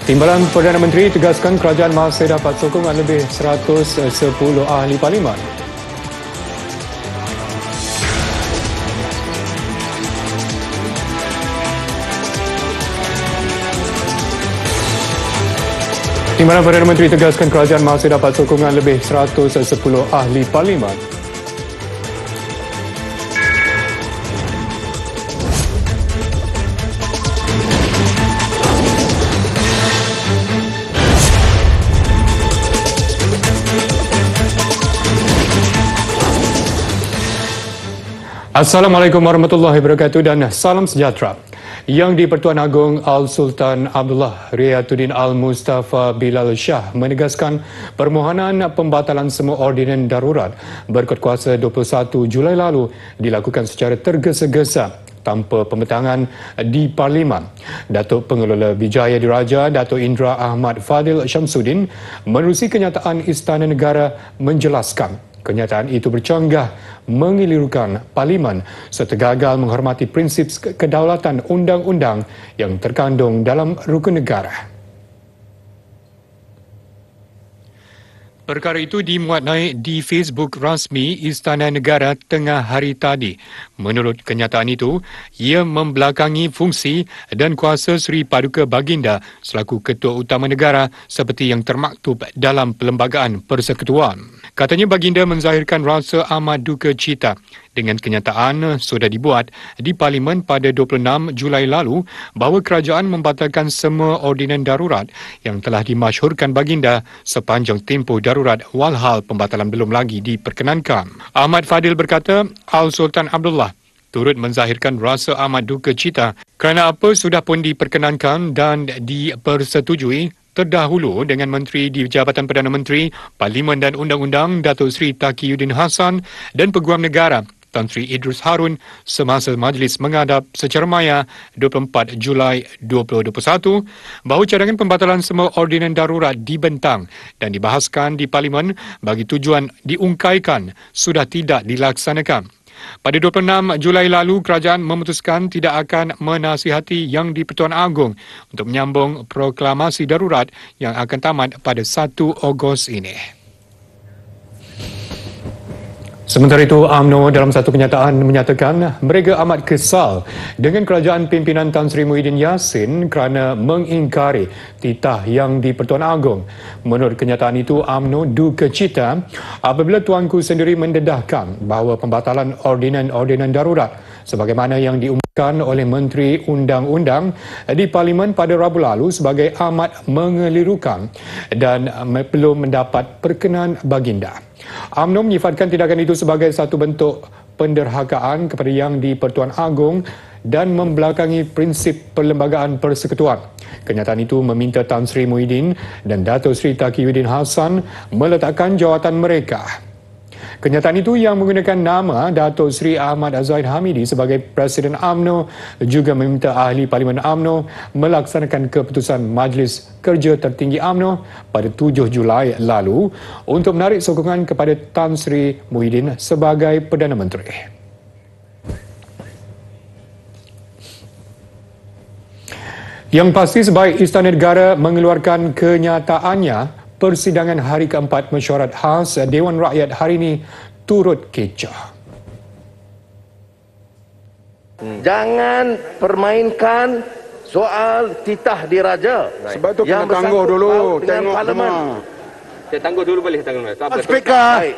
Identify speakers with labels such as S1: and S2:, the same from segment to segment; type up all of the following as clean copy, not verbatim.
S1: Timbalan Perdana Menteri tegaskan kerajaan masih dapat sokongan lebih 110 ahli parlimen. Timbalan Perdana Menteri tegaskan kerajaan masih dapat sokongan lebih 110 ahli parlimen. Assalamualaikum warahmatullahi wabarakatuh dan salam sejahtera. Yang di-Pertuan Agong Al-Sultan Abdullah Riyatuddin Al-Mustafa Bilal Shah menegaskan permohonan pembatalan semua ordinan darurat berkod kuasa 21 Julai lalu dilakukan secara tergesa-gesa tanpa pembentangan di Parlimen. Datuk Pengelola Bijaya Diraja, Datuk Indra Ahmad Fadil Syamsuddin menerusi kenyataan Istana Negara menjelaskan kenyataan itu bercanggah mengelirukan Parlimen serta gagal menghormati prinsip kedaulatan undang-undang yang terkandung dalam rukun negara. Perkara itu dimuat naik di Facebook rasmi Istana Negara tengah hari tadi. Menurut kenyataan itu, ia membelakangi fungsi dan kuasa Seri Paduka Baginda selaku Ketua Utama Negara seperti yang termaktub dalam Perlembagaan Persekutuan. Katanya Baginda menzahirkan rasa amat duka cita dengan kenyataan sudah dibuat di Parlimen pada 26 Julai lalu bahawa kerajaan membatalkan semua ordinan darurat yang telah dimasyhurkan Baginda sepanjang tempoh darurat walhal pembatalan belum lagi diperkenankan. Ahmad Fadil berkata, Al-Sultan Abdullah turut menzahirkan rasa amat duka cita kerana apa sudah pun diperkenankan dan dipersetujui terdahulu dengan Menteri di Jabatan Perdana Menteri, Parlimen dan Undang-Undang Datuk Seri Taqiyuddin Hassan dan Peguam Negara Tan Sri Idrus Harun semasa majlis menghadap secara maya 24 Julai 2021 bahawa cadangan pembatalan semua ordinan darurat dibentang dan dibahaskan di Parlimen bagi tujuan diungkaikan sudah tidak dilaksanakan. Pada 26 Julai lalu, kerajaan memutuskan tidak akan menasihati Yang di-Pertuan Agong untuk menyambung proklamasi darurat yang akan tamat pada 1 Ogos ini. Sementara itu, UMNO dalam satu kenyataan menyatakan mereka amat kesal dengan kerajaan pimpinan Tan Sri Muhyiddin Yassin kerana mengingkari titah Yang di-Pertuan Agong. Menurut kenyataan itu, UMNO duka cita apabila Tuanku sendiri mendedahkan bahawa pembatalan ordinan darurat sebagaimana yang diumumkan oleh Menteri Undang-Undang di Parlimen pada Rabu lalu sebagai amat mengelirukan dan belum mendapat perkenan Baginda. UMNO menyifatkan tindakan itu sebagai satu bentuk penderhakaan kepada Yang di-Pertuan Agong dan membelakangi prinsip Perlembagaan Persekutuan. Kenyataan itu meminta Tan Sri Muhyiddin dan Datuk Seri Taqiyuddin Hassan meletakkan jawatan mereka. Kenyataan itu yang menggunakan nama Datuk Seri Ahmad Zaid Hamidi sebagai Presiden UMNO juga meminta ahli Parlimen UMNO melaksanakan keputusan Majlis Kerja Tertinggi UMNO pada 7 Julai lalu untuk menarik sokongan kepada Tan Sri Muhyiddin sebagai Perdana Menteri. Yang pasti sebaik Istana Negara mengeluarkan kenyataannya, persidangan hari keempat mesyuarat khas Dewan Rakyat hari ini turut kecoh.
S2: Jangan permainkan soal titah diraja.
S3: Sebab tu kena tangguh dulu, tengok semua.
S4: Saya tangguh dulu boleh tangguh.
S3: Speaker,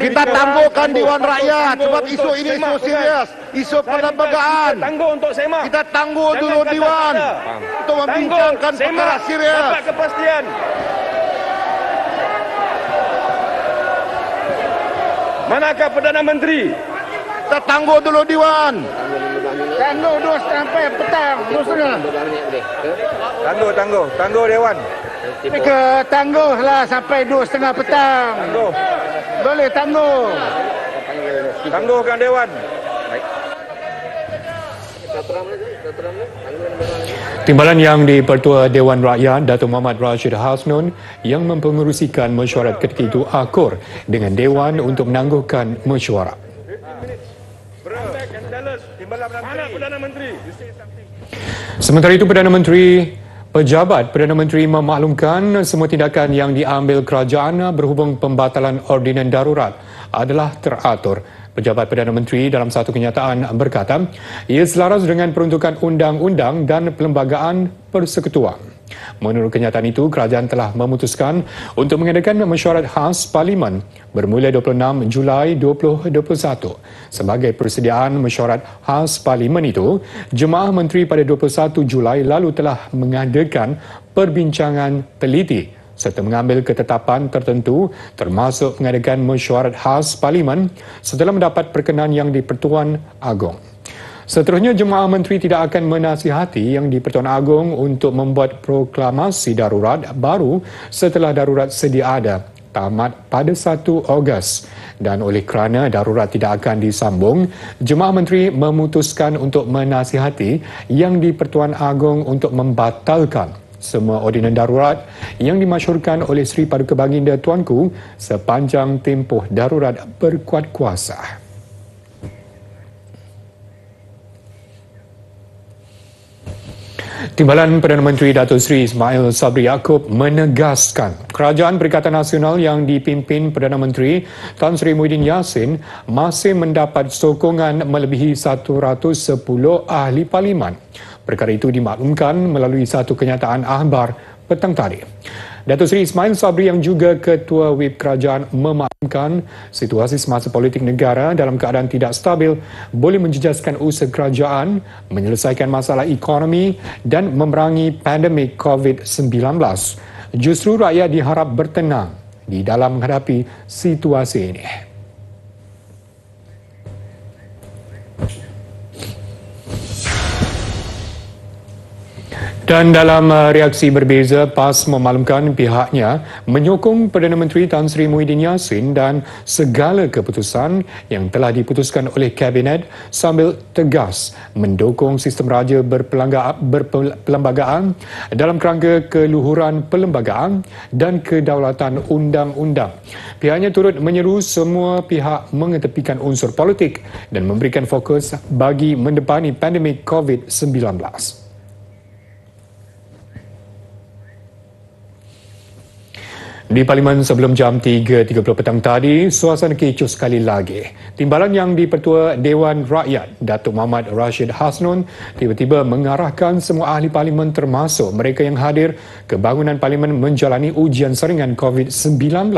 S3: kita tangguhkan Dewan Rakyat sebab isu ini isu serius, isu perlembagaan.
S2: Tangguh untuk semak.
S3: Kita tangguh dulu Dewan untuk membincangkan perkara serius.
S2: Dapat kepastian. Manakah Perdana Menteri?
S3: Kita tangguh dulu Dewan.
S5: Tangguh 2:30 petang, 2:30.
S3: Tangguh Dewan.
S5: Speaker, tangguhlah sampai 2:30 petang.
S3: Tangguh.
S5: Boleh tangguh.
S3: Tangguhkan Dewan.
S1: Timbalan Yang di-Pertua Dewan Rakyat Datuk Muhammad Rashid Hasnun yang mempengerusikan mesyuarat ketika itu akur dengan Dewan untuk menangguhkan mesyuarat. Sementara itu, Perdana Menteri Pejabat Perdana Menteri memaklumkan semua tindakan yang diambil kerajaan berhubung pembatalan ordinan darurat adalah teratur. Pejabat Perdana Menteri dalam satu kenyataan berkata, ia selaras dengan peruntukan undang-undang dan perlembagaan persekutuan. Menurut kenyataan itu, kerajaan telah memutuskan untuk mengadakan mesyuarat khas Parlimen bermula 26 Julai 2021. Sebagai persediaan mesyuarat khas Parlimen itu, Jemaah Menteri pada 21 Julai lalu telah mengadakan perbincangan teliti serta mengambil ketetapan tertentu termasuk mengadakan mesyuarat khas Parlimen setelah mendapat perkenan yang di-Pertuan Agong. Seterusnya, Jemaah Menteri tidak akan menasihati yang di-Pertuan Agong untuk membuat proklamasi darurat baru setelah darurat sedia ada tamat pada 1 Ogos. Dan oleh kerana darurat tidak akan disambung, Jemaah Menteri memutuskan untuk menasihati yang di-Pertuan Agong untuk membatalkan semua ordinan darurat yang dimasyhurkan oleh Sri Paduka Baginda Tuanku sepanjang tempoh darurat berkuat kuasa. Timbalan Perdana Menteri Datuk Seri Ismail Sabri Yaakob menegaskan Kerajaan Perikatan Nasional yang dipimpin Perdana Menteri Tan Sri Muhyiddin Yassin masih mendapat sokongan melebihi 110 ahli parlimen. Perkara itu dimaklumkan melalui satu kenyataan akhbar petang tadi. Datuk Seri Ismail Sabri yang juga Ketua Whip Kerajaan memaklumkan situasi semasa politik negara dalam keadaan tidak stabil boleh menjejaskan usaha kerajaan menyelesaikan masalah ekonomi dan memerangi pandemik COVID-19. Justru rakyat diharap bertenang di dalam menghadapi situasi ini. Dan dalam reaksi berbeza, PAS memaklumkan pihaknya menyokong Perdana Menteri Tan Sri Muhyiddin Yassin dan segala keputusan yang telah diputuskan oleh Kabinet sambil tegas mendukung sistem raja berperlembagaan dalam kerangka keluhuran perlembagaan dan kedaulatan undang-undang. Pihaknya turut menyeru semua pihak mengetepikan unsur politik dan memberikan fokus bagi mendepani pandemik COVID-19. Di Parlimen sebelum jam 3.30 petang tadi, suasana kecoh sekali lagi. Timbalan yang di-Pertua Dewan Rakyat, Datuk Muhammad Rashid Hasnun, tiba-tiba mengarahkan semua ahli Parlimen termasuk mereka yang hadir ke bangunan Parlimen menjalani ujian saringan COVID-19.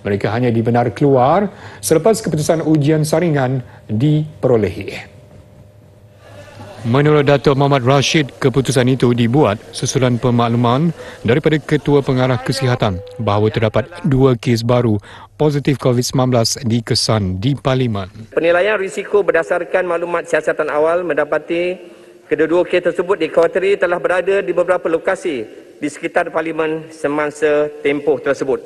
S1: Mereka hanya dibenar keluar selepas keputusan ujian saringan diperolehi. Menurut Datuk Muhammad Rashid, keputusan itu dibuat susulan pemakluman daripada Ketua Pengarah Kesihatan bahawa terdapat 2 kes baru positif COVID-19 dikesan di Parlimen.
S4: Penilaian risiko berdasarkan maklumat siasatan awal mendapati kedua-dua kes tersebut dikhawatiri telah berada di beberapa lokasi di sekitar Parlimen semasa tempoh tersebut.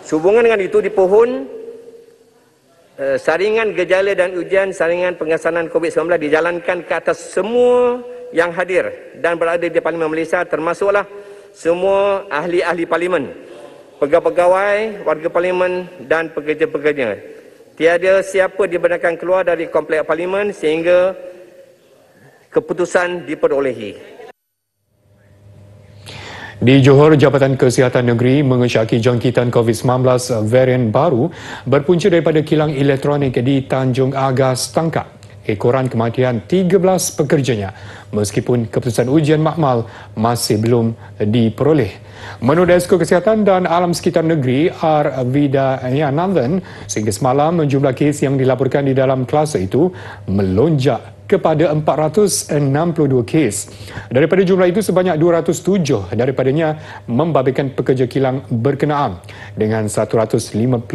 S4: Sehubungan dengan itu, dipohon saringan gejala dan ujian saringan pengesanan COVID-19 dijalankan ke atas semua yang hadir dan berada di Parlimen Malaysia, termasuklah semua ahli-ahli Parlimen, pegawai-pegawai, warga Parlimen dan pekerja-pekerja. Tiada siapa dibenarkan keluar dari kompleks Parlimen sehingga keputusan diperolehi.
S1: Di Johor, Jabatan Kesihatan Negeri mengesyaki jangkitan COVID-19 varian baru berpunca daripada kilang elektronik di Tanjung Agas tangkap ekoran kematian 13 pekerjanya meskipun keputusan ujian makmal masih belum diperoleh. Menurut Esko Kesihatan dan Alam Sekitar Negeri R. Vidayanathan, sehingga semalam jumlah kes yang dilaporkan di dalam kluster itu melonjak kepada 462 kes. Daripada jumlah itu, sebanyak 207 daripadanya membabitkan pekerja kilang berkenaan dengan 155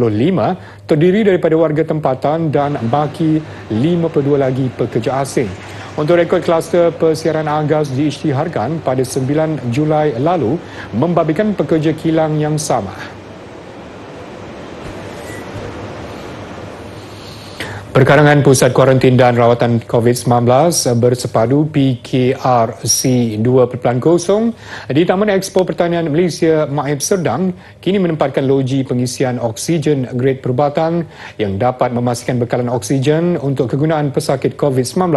S1: terdiri daripada warga tempatan dan baki 52 lagi pekerja asing. Untuk rekod kluster persiaran Agas diisytiharkan pada 9 Julai lalu membabitkan pekerja kilang yang sama. Perkarangan Pusat Kuarantin dan Rawatan COVID-19 bersepadu PKRC 2.0 di Taman Expo Pertanian Malaysia Maib Serdang kini menempatkan loji pengisian oksigen grade perubatan yang dapat memastikan bekalan oksigen untuk kegunaan pesakit COVID-19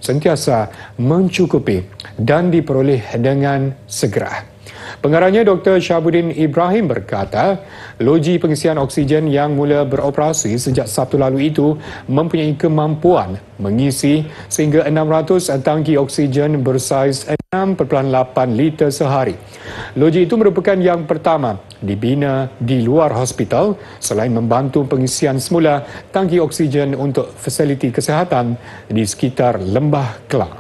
S1: sentiasa mencukupi dan diperoleh dengan segera. Pengarahnya Dr. Syahabuddin Ibrahim berkata, loji pengisian oksigen yang mula beroperasi sejak Sabtu lalu itu mempunyai kemampuan mengisi sehingga 600 tangki oksigen bersaiz 6.8 liter sehari. Loji itu merupakan yang pertama dibina di luar hospital selain membantu pengisian semula tangki oksigen untuk fasiliti kesihatan di sekitar Lembah Kelang.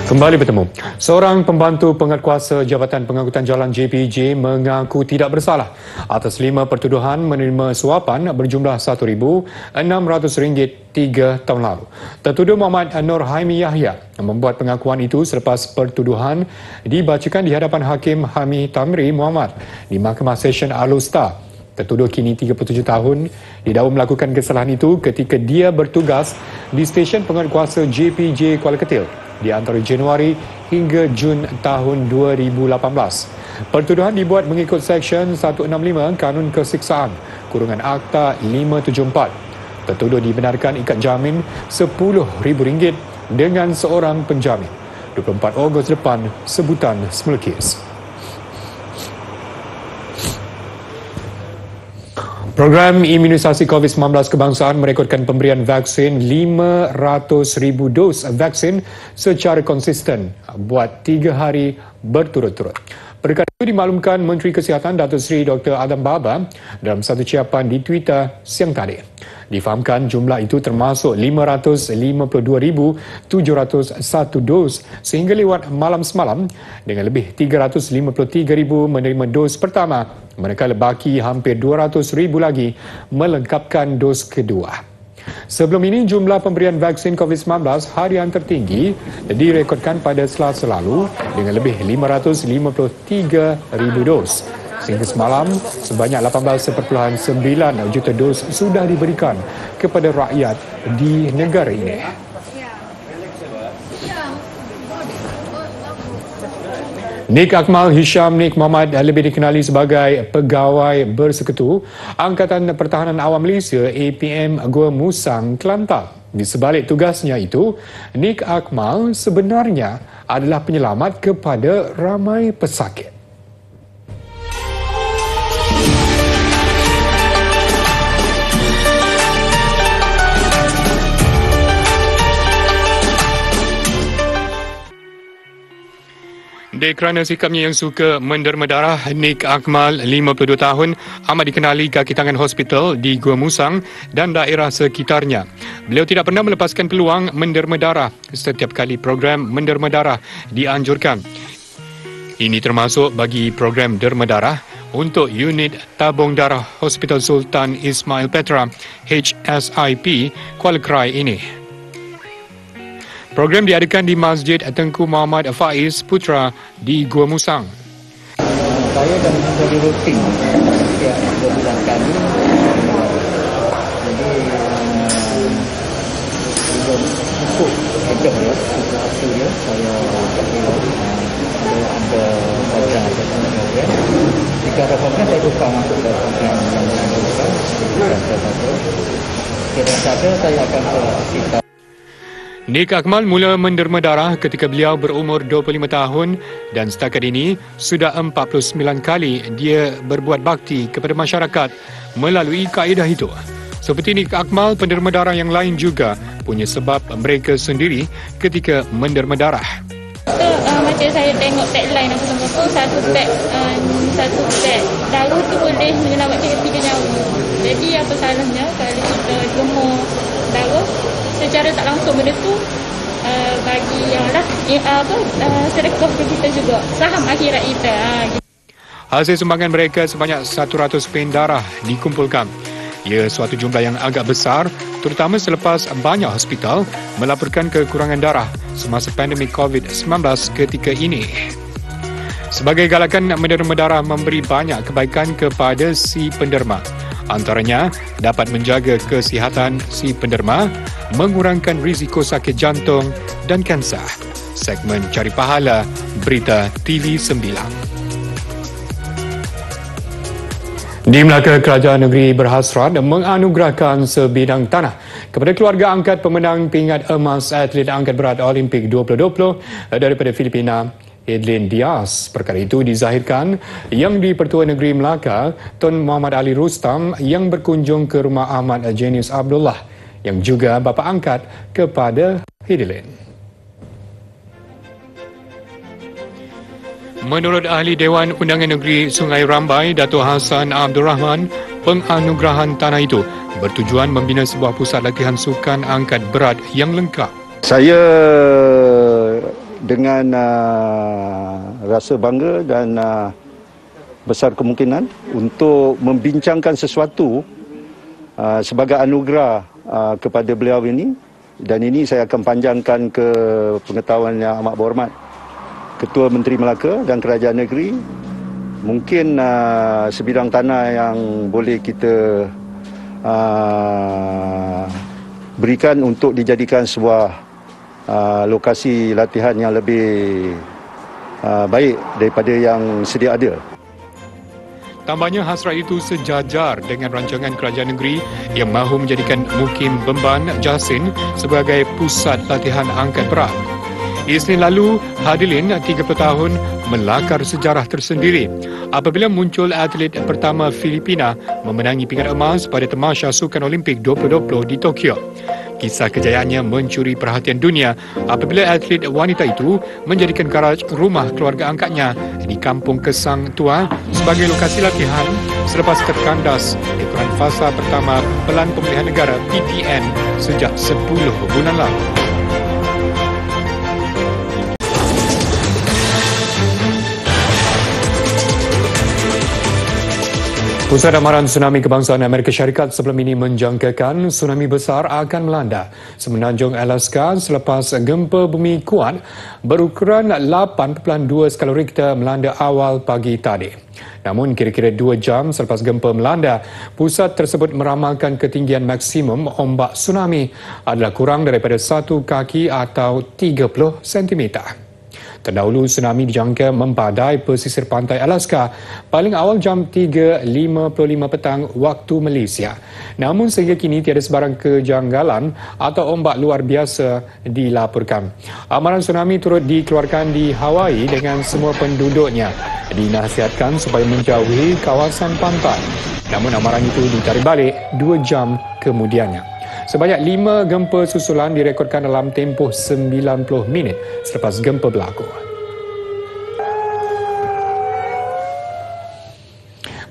S1: Kembali bertemu. Seorang pembantu penguatkuasa Jabatan Pengangkutan Jalan JPJ mengaku tidak bersalah atas 5 pertuduhan menerima suapan berjumlah RM1,600 3 tahun lalu. Tertuduh Muhammad Nur Haimi Yahya membuat pengakuan itu selepas pertuduhan dibacakan di hadapan Hakim Hami Tamri Muhammad di Mahkamah Session Alor-Star. Tertuduh kini 37 tahun didakwa melakukan kesalahan itu ketika dia bertugas di stesen penguatkuasa JPJ Kuala Ketil di antara Januari hingga Jun tahun 2018. Pertuduhan dibuat mengikut Seksyen 165 Kanun Kesiksaan, kurungan Akta 574. Tertuduh dibenarkan ikat jamin RM10,000 dengan seorang penjamin. 24 Ogos depan sebutan semula kes. Program imunisasi COVID-19 kebangsaan merekodkan pemberian vaksin 500,000 dos vaksin secara konsisten buat 3 hari berturut-turut. Perkara itu dimaklumkan Menteri Kesihatan Datuk Seri Dr. Adam Baba dalam satu ucapan di Twitter siang tadi. Difahamkan jumlah itu termasuk 552,701 dos sehingga lewat malam semalam dengan lebih 353,000 menerima dos pertama, manakala baki hampir 200,000 lagi melengkapkan dos kedua. Sebelum ini, jumlah pemberian vaksin COVID-19 harian tertinggi direkodkan pada Selasa lalu dengan lebih 553,000 dos. Sehingga semalam, sebanyak 18.9 juta dos sudah diberikan kepada rakyat di negara ini. Nik Akmal Hisham Nik Muhammad lebih dikenali sebagai Pegawai Bersekutu Angkatan Pertahanan Awam Malaysia APM Gua Musang, Kelantan. Di sebalik tugasnya itu, Nik Akmal sebenarnya adalah penyelamat kepada ramai pesakit. Kerana sikapnya yang suka menderma darah, Nik Akmal, 52 tahun, amat dikenali kaki tangan hospital di Gua Musang dan daerah sekitarnya. Beliau tidak pernah melepaskan peluang menderma darah setiap kali program menderma darah dianjurkan. Ini termasuk bagi program derma darah untuk unit tabung darah Hospital Sultan Ismail Petra HSIP Kuala Krai ini. Program diadakan di Masjid Tengku Muhammad Faiz Putra di Gua Musang.
S6: Saya dah menjadi rutin setiap 2 bulan kali. Jadi cukup hidup ya, cukup waktu ya. Saya ada program atau sebagainya. Jika ada program, saya buka masuk ke program yang dilakukan. Jika ada, saya akan ke hospital.
S1: Nik Akmal mula menderma darah ketika beliau berumur 25 tahun dan setakat ini sudah 49 kali dia berbuat bakti kepada masyarakat melalui kaedah itu. Seperti Nik Akmal, penderma darah yang lain juga punya sebab mereka sendiri ketika menderma darah.
S7: Macam saya tengok tagline apa semua tu, satu tag darah tu boleh menyelamatkan 3 nyawa. Jadi apa salahnya kalau kita gemar darah secara tak langsung benda tu bagi yang lah sedekah ke kita juga, saham akhirat kita.
S1: Hasil sumbangan mereka sebanyak 100 pen darah dikumpulkan. Ia suatu jumlah yang agak besar, terutama selepas banyak hospital melaporkan kekurangan darah semasa pandemik COVID-19 ketika ini. Sebagai galakan, menderma darah memberi banyak kebaikan kepada si penderma. Antaranya, dapat menjaga kesihatan si penderma, mengurangkan risiko sakit jantung dan kanser. Segmen Cari Pahala, Berita TV9. Di Melaka, Kerajaan Negeri berhasrat menganugerahkan sebidang tanah kepada keluarga angkat pemenang pingat emas atlet angkat berat Olimpik 2020 daripada Filipina, Edlin Diaz. Perkara itu dizahirkan Yang di-Pertua Negeri Melaka, Tun Muhammad Ali Rustam yang berkunjung ke rumah Ahmad Jenius Abdullah yang juga bapa angkat kepada Edlin. Menurut Ahli Dewan Undangan Negeri Sungai Rambai, Dato' Hassan Abdul Rahman, penganugerahan tanah itu bertujuan membina sebuah pusat latihan sukan angkat berat yang lengkap.
S8: Saya dengan rasa bangga dan besar kemungkinan untuk membincangkan sesuatu sebagai anugerah kepada beliau ini, dan ini saya akan panjangkan ke pengetahuan yang amat berhormat Ketua Menteri Melaka dan Kerajaan Negeri. Mungkin sebidang tanah yang boleh kita berikan untuk dijadikan sebuah lokasi latihan yang lebih baik daripada yang sedia ada.
S1: Tambahnya, hasrat itu sejajar dengan rancangan kerajaan negeri yang mahu menjadikan Mukim Bemban Jasin sebagai pusat latihan angkat berat. Isnin lalu, Hadilin 30 tahun melakar sejarah tersendiri apabila muncul atlet pertama Filipina memenangi pingat emas pada Tamasya Sukan Olimpik 2020 di Tokyo. Kisah kejayaannya mencuri perhatian dunia apabila atlet wanita itu menjadikan garaj rumah keluarga angkatnya di Kampung Kesang Tua sebagai lokasi latihan selepas terkandas ekoran fasa pertama Pelan Pemulihan Negara PPN sejak 10 bulan lalu. Pusat Amaran Tsunami Kebangsaan Amerika Syarikat sebelum ini menjangkakan tsunami besar akan melanda semenanjung Alaska selepas gempa bumi kuat berukuran 8.2 skala Richter melanda awal pagi tadi. Namun kira-kira 2 jam selepas gempa melanda, pusat tersebut meramalkan ketinggian maksimum ombak tsunami adalah kurang daripada 1 kaki atau 30 cm. Terdahulu, tsunami dijangka membadai pesisir pantai Alaska paling awal jam 3.55 petang waktu Malaysia. Namun sehingga kini tiada sebarang kejanggalan atau ombak luar biasa dilaporkan. Amaran tsunami turut dikeluarkan di Hawaii dengan semua penduduknya dinasihatkan supaya menjauhi kawasan pantai. Namun amaran itu ditarik balik 2 jam kemudiannya. Sebanyak 5 gempa susulan direkodkan dalam tempoh 90 minit selepas gempa berlaku.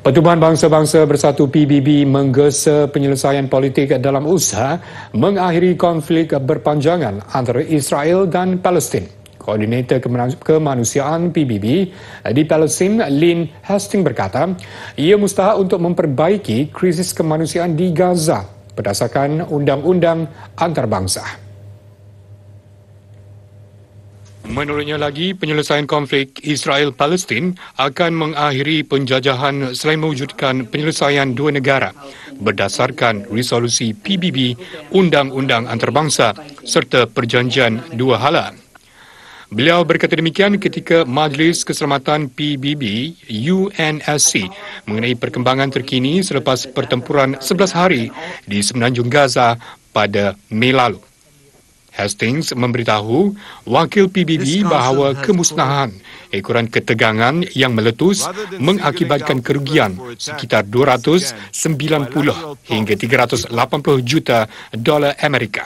S1: Pertubuhan Bangsa-Bangsa Bersatu PBB menggesa penyelesaian politik dalam usaha mengakhiri konflik berpanjangan antara Israel dan Palestin. Koordinator Kemanusiaan PBB di Palestin, Lynn Hastings berkata, ia mustahak untuk memperbaiki krisis kemanusiaan di Gaza berdasarkan undang-undang antarabangsa. Menurutnya lagi, penyelesaian konflik Israel-Palestin akan mengakhiri penjajahan selain mewujudkan penyelesaian dua negara berdasarkan resolusi PBB, undang-undang antarabangsa serta perjanjian dua hala. Beliau berkata demikian ketika Majlis Keselamatan PBB UNSC mengenai perkembangan terkini selepas pertempuran 11 hari di semenanjung Gaza pada Mei lalu. Hastings memberitahu wakil PBB bahawa kemusnahan ekoran ketegangan yang meletus mengakibatkan kerugian sekitar 290 hingga 380 juta dolar Amerika.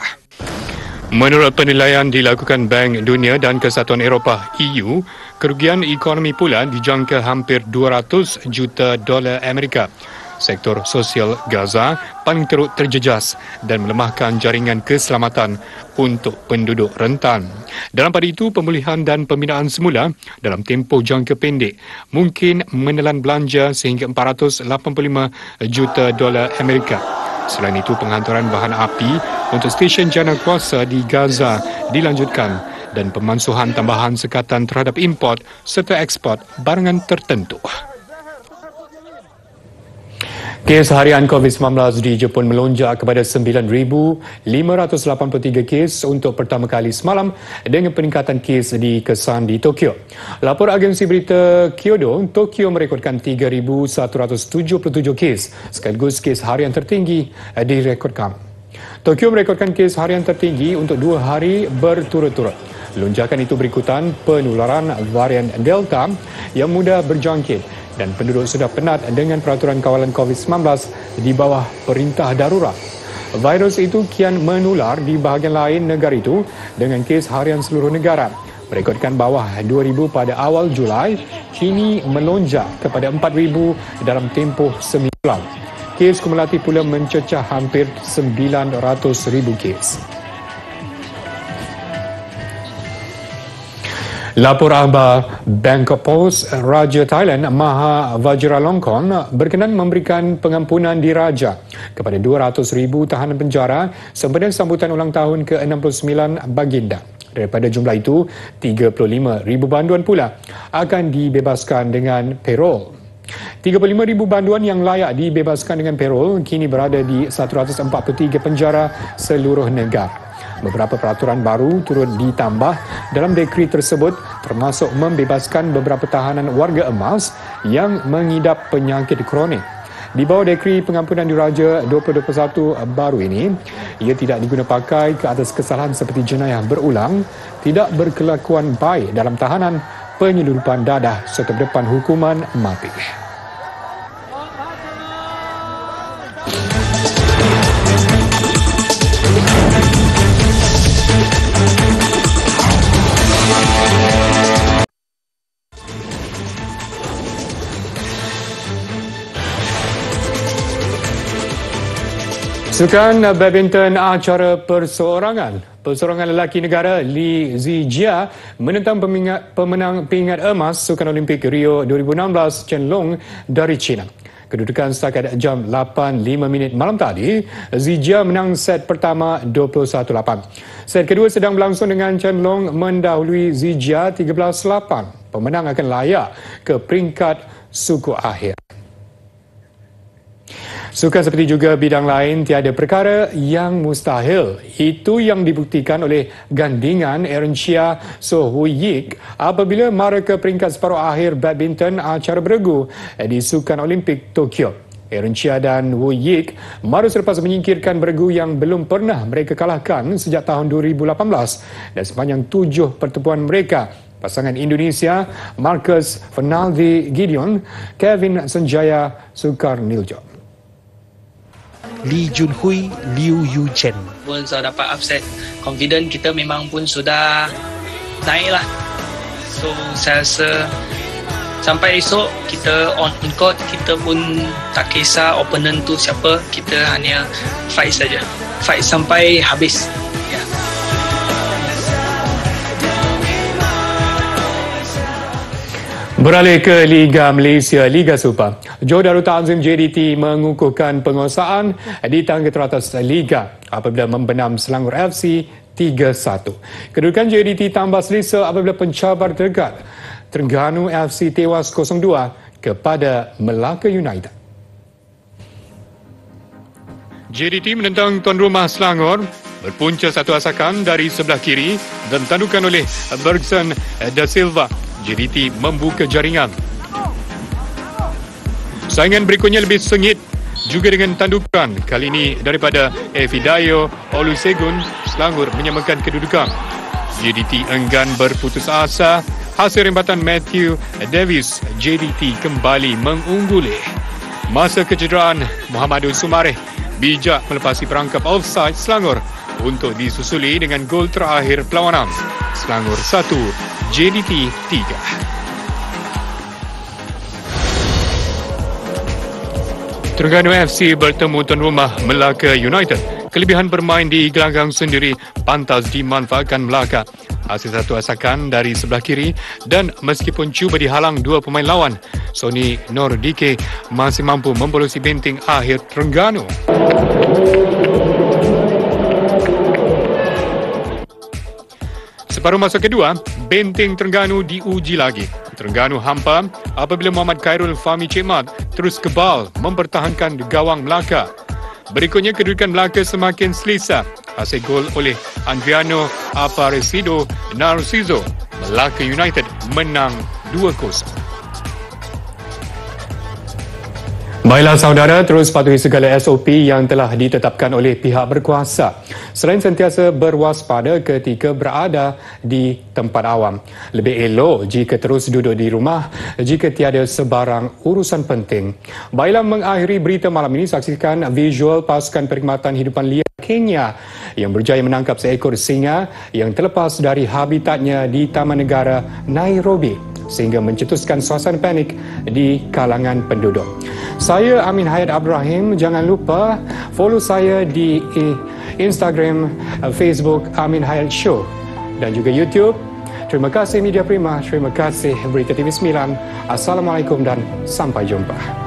S1: Menurut penilaian dilakukan Bank Dunia dan Kesatuan Eropah EU, kerugian ekonomi pula dijangka hampir 200 juta dolar Amerika. Sektor sosial Gaza paling teruk terjejas dan melemahkan jaringan keselamatan untuk penduduk rentan. Dalam pada itu, pemulihan dan pembinaan semula dalam tempoh jangka pendek mungkin menelan belanja sehingga 485 juta dolar Amerika. Selain itu, penghantaran bahan api untuk stesen jana kuasa di Gaza dilanjutkan dan pemansuhan tambahan sekatan terhadap import serta ekspor barangan tertentu. Kes harian COVID-19 di Jepun melonjak kepada 9,583 kes untuk pertama kali semalam dengan peningkatan kes dikesan di Tokyo. Lapor agensi berita Kyodo, Tokyo merekodkan 3,177 kes sekaligus kes harian tertinggi direkodkan. Tokyo merekodkan kes harian tertinggi untuk 2 hari berturut-turut. Lonjakan itu berikutan penularan varian Delta yang mudah berjangkit dan penduduk sudah penat dengan peraturan kawalan COVID-19 di bawah perintah darurat. Virus itu kian menular di bahagian lain negara itu dengan kes harian seluruh negara. Merekodkan bawah 2,000 pada awal Julai, kini melonjak kepada 4,000 dalam tempoh seminggu lalu. Kes kumulatif pula mencecah hampir 900,000 kes. Lapor akhbar Bangkok Post, Raja Thailand Maha Vajiralongkorn berkenan memberikan pengampunan diraja kepada 200,000 tahanan penjara sempena sambutan ulang tahun ke-69 baginda. Daripada jumlah itu, 35,000 banduan pula akan dibebaskan dengan parol. 35,000 banduan yang layak dibebaskan dengan parol kini berada di 143 penjara seluruh negara. Beberapa peraturan baru turut ditambah dalam dekri tersebut termasuk membebaskan beberapa tahanan warga emas yang mengidap penyakit kronik. Di bawah dekri pengampunan diraja 2021 baru ini, ia tidak diguna pakai ke atas kesalahan seperti jenayah berulang, tidak berkelakuan baik dalam tahanan, penyeludupan dadah serta berdepan hukuman mati. Sukan badminton acara perseorangan. Perseorangan lelaki negara Li Zijia menentang pemenang pingat emas Sukan Olimpik Rio 2016 Chen Long dari China. Kedudukan setakat jam 8.05 malam tadi, Zijia menang set pertama 21-8. Set kedua sedang berlangsung dengan Chen Long mendahului Zijia 13-8. Pemenang akan layak ke peringkat suku akhir. Sukan seperti juga bidang lain tiada perkara yang mustahil. Itu yang dibuktikan oleh gandingan Aaron Chia So Hui Yik apabila mara ke peringkat separuh akhir badminton acara beregu di Sukan Olimpik Tokyo. Aaron Chia dan Hui Yik mara selepas menyingkirkan beregu yang belum pernah mereka kalahkan sejak tahun 2018 dan sepanjang 7 pertempuran mereka. Pasangan Indonesia Marcus Fernaldi Gideon, Kevin Sanjaya Sukarniljo.
S9: Lee Junhui, Liu Yuchen
S10: pun sudah dapat upset. Confident kita memang pun sudah naik lah. So saya rasa sampai esok kita on court, kita pun tak kisah opponent tu siapa, kita hanya fight saja. Fight sampai habis. Ya.
S1: Beralih ke Liga Malaysia, Liga Super. Johor Darul Ta'zim JDT mengukuhkan penguasaan di tangga teratas Liga apabila membenam Selangor FC 3-1. Kedudukan JDT tambah selesa apabila pencabar terdekat Terengganu FC tewas 0-2 kepada Melaka United. JDT menentang tuan rumah Selangor berpunca satu asakan dari sebelah kiri dan tandukan oleh Bergson Da Silva. JDT membuka jaringan. Saingan berikutnya lebih sengit juga dengan tandukan. Kali ini daripada Efidayo Olusegun, Selangor menyamakan kedudukan. JDT enggan berputus asa. Hasil rembatan Matthew Davis, JDT kembali mengungguli. Masa kecederaan Muhammadul Sumareh bijak melepasi perangkap offside Selangor untuk disusuli dengan gol terakhir perlawanan. Selangor 1, JDT 3. Terengganu FC bertemu tuan rumah Melaka United. Kelebihan bermain di gelanggang sendiri pantas dimanfaatkan Melaka. hasil satu asakan dari sebelah kiri dan meskipun cuba dihalang dua pemain lawan, Sony Nur Dike masih mampu membolosi benteng akhir Terengganu. Separuh masa kedua, benteng Terengganu diuji lagi. Terengganu hampa apabila Muhammad Khairul Fahmi Cik Mat terus kebal mempertahankan gawang Melaka. Berikutnya, kedudukan Melaka semakin selesa. Hasil gol oleh Andriano Aparecido Narciso, Melaka United menang 2-0. Baiklah saudara, terus patuhi segala SOP yang telah ditetapkan oleh pihak berkuasa. Selain sentiasa berwaspada ketika berada di tempat awam. Lebih elok jika terus duduk di rumah jika tiada sebarang urusan penting. Baiklah, mengakhiri berita malam ini, saksikan visual pasukan perkhidmatan hidupan liar Kenya yang berjaya menangkap seekor singa yang terlepas dari habitatnya di Taman Negara Nairobi sehingga mencetuskan suasana panik di kalangan penduduk. Saya Amin Hayat Abdurrahim. Jangan lupa follow saya di Instagram, Facebook Amin Hayat Show dan juga YouTube. Terima kasih Media Prima, terima kasih Berita TV 9. Assalamualaikum dan sampai jumpa.